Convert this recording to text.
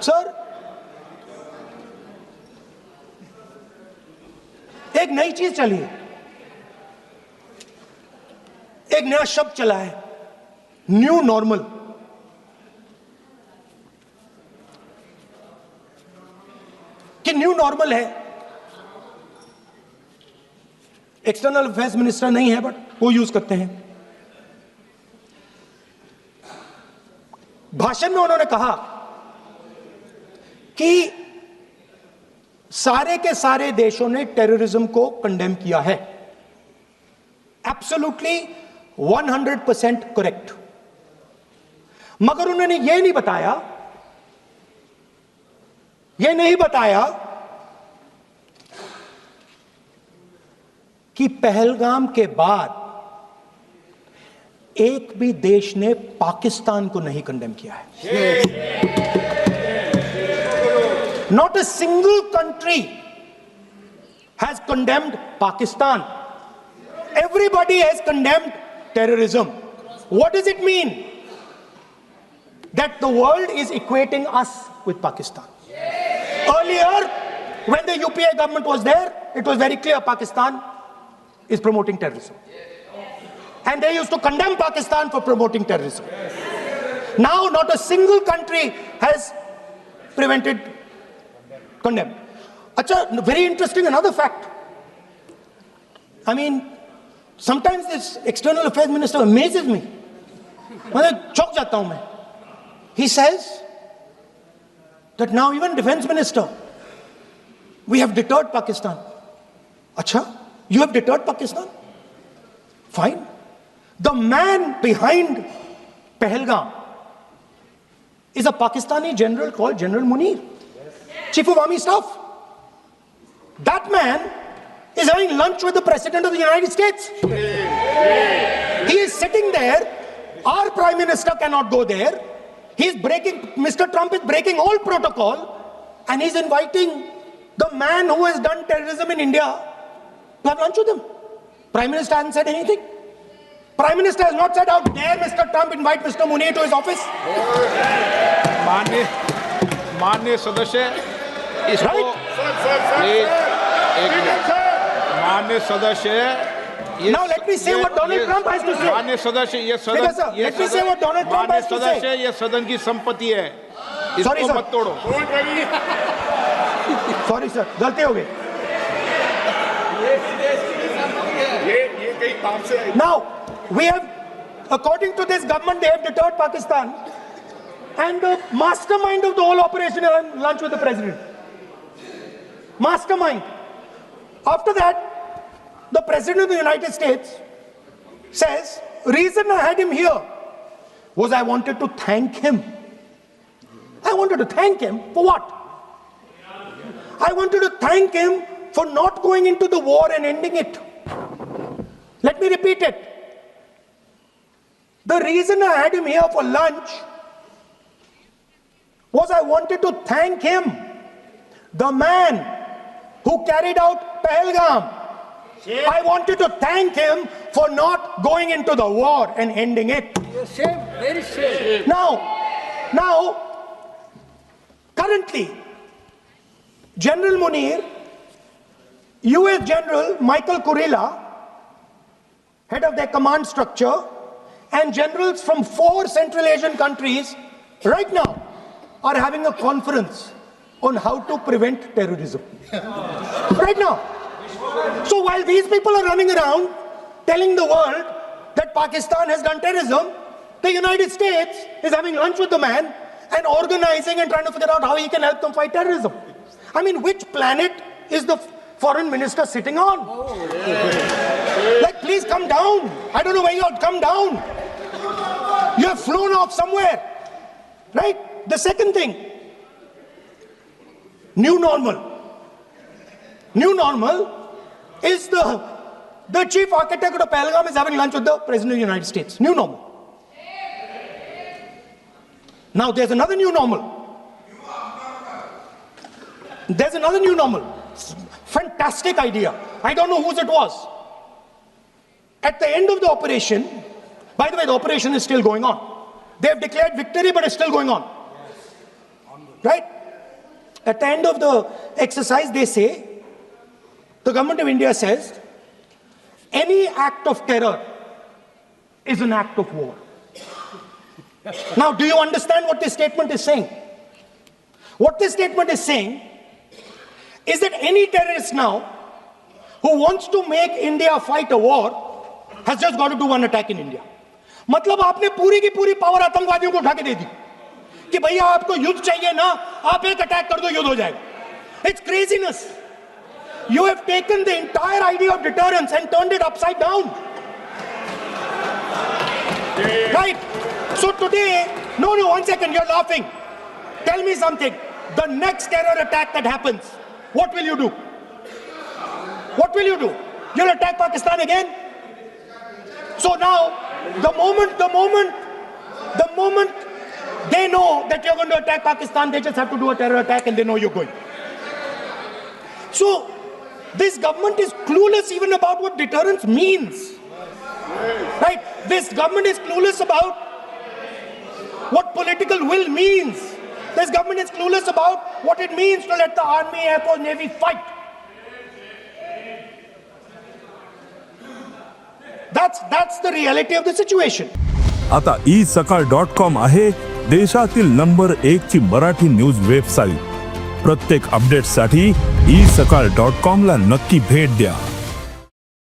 Sir, एक नई चीज चली है, एक नया शब्द चला है, न्यू नॉर्मल। कि न्यू नॉर्मल है, एक्सटर्नल अफेयर्स मिनिस्टर नहीं है बट वो यूज करते हैं। भाषण में उन्होंने कहा कि सारे के सारे देशों ने टेररिज्म को कंडेम किया है। Absolutely 100% correct. मगर उन्होंने यह नहीं बताया कि पहलगाम के बाद एक भी देश ने पाकिस्तान को नहीं कंडेम किया है। Not a single country has condemned Pakistan. Everybody has condemned terrorism. What does it mean? That the world is equating us with Pakistan. Earlier, when the UPA government was there, it was very clear Pakistan is promoting terrorism. And they used to condemn Pakistan for promoting terrorism. Now, not a single country has condemned. Acha, very interesting, another fact. I mean, sometimes this external affairs minister amazes me. मतलब चौंक जाता हूं मैं. He says that now even defense minister, we have deterred Pakistan. Acha, you have deterred Pakistan? Fine. The man behind Pahalgam is a Pakistani general called General Munir, Chief of Army Staff. That man is having lunch with the President of the United States. He is sitting there. Our Prime Minister cannot go there. Mr. Trump is breaking all protocol, and he's inviting the man who has done terrorism in India to have lunch with him. Prime Minister hasn't said anything. Prime Minister has not said, how dare Mr. Trump invite Mr. Munir to his office. माननीय सदस्य, Right? माननीय सदस्य, Now let me say what Donald Trump has to say. माननीय सदस्य, ये सदन, Let me say what Donald Trump has to सदस्य, say. ये सदन की संपत्ति है, Sorry, इसको sir. मत तोड़ो। Sorry sir, गलती हो गई. Now we have, according to this government, they have deterred Pakistan, and the mastermind of the whole operation is on lunch with the president. Mastermind. After that, the President of the United States says, reason I had him here was I wanted to thank him. I wanted to thank him for what? I wanted to thank him for not going into the war and ending it. Let me repeat it. The reason I had him here for lunch was I wanted to thank him, the man who carried out Pahalgam. I wanted to thank him for not going into the war and ending it. Shame, very shame. Now, currently, General Munir, US General Michael Kurilla, head of their command structure, and generals from 4 Central Asian countries right now are having a conference on how to prevent terrorism. Right now. So while these people are running around telling the world that Pakistan has done terrorism, the United States is having lunch with the man and organizing and trying to figure out how he can help them fight terrorism. I mean, which planet is the foreign minister sitting on? Like, please come down. I don't know where you're, come down. You have flown off somewhere, right? The second thing, new normal. New normal is the chief architect of the Pahalgam is having lunch with the President of the United States. New normal. Now there's another new normal. There's another new normal. Fantastic idea. I don't know whose it was. At the end of the operation, by the way, the operation is still going on. They have declared victory, but it's still going on. right? At the end of the exercise, they say, the government of India says, any act of terror is an act of war. Now, do you understand what this statement is saying? What this statement is saying is that any terrorist now who wants to make India fight a war has just got to do one attack in India. मतलब आपने पूरी की पूरी power आतंकवादियों को उठा के दे दी कि भैया आपको युद्ध चाहिए ना, आप एक अटैक कर दो, युद्ध हो जाएगा. It's craziness. You have taken the entire idea of deterrence and turned it upside down. Right? So today, no, one second, you're laughing. Tell me something. The next terror attack that happens, what will you do? What will you do? You'll attack Pakistan again? So now, the moment they know that you're going to attack Pakistan, they just have to do a terror attack and they know you're going. So, this government is clueless even about what deterrence means. Right? This government is clueless about what political will means. This government is clueless about what it means to let the army, air force, navy fight. That's the reality of the situation. आता isakal.com आहे देशातील number 1 ची Marathi news website. प्रत्येक अपडेटसाठी isakal.com ला नक्की भेट द्या.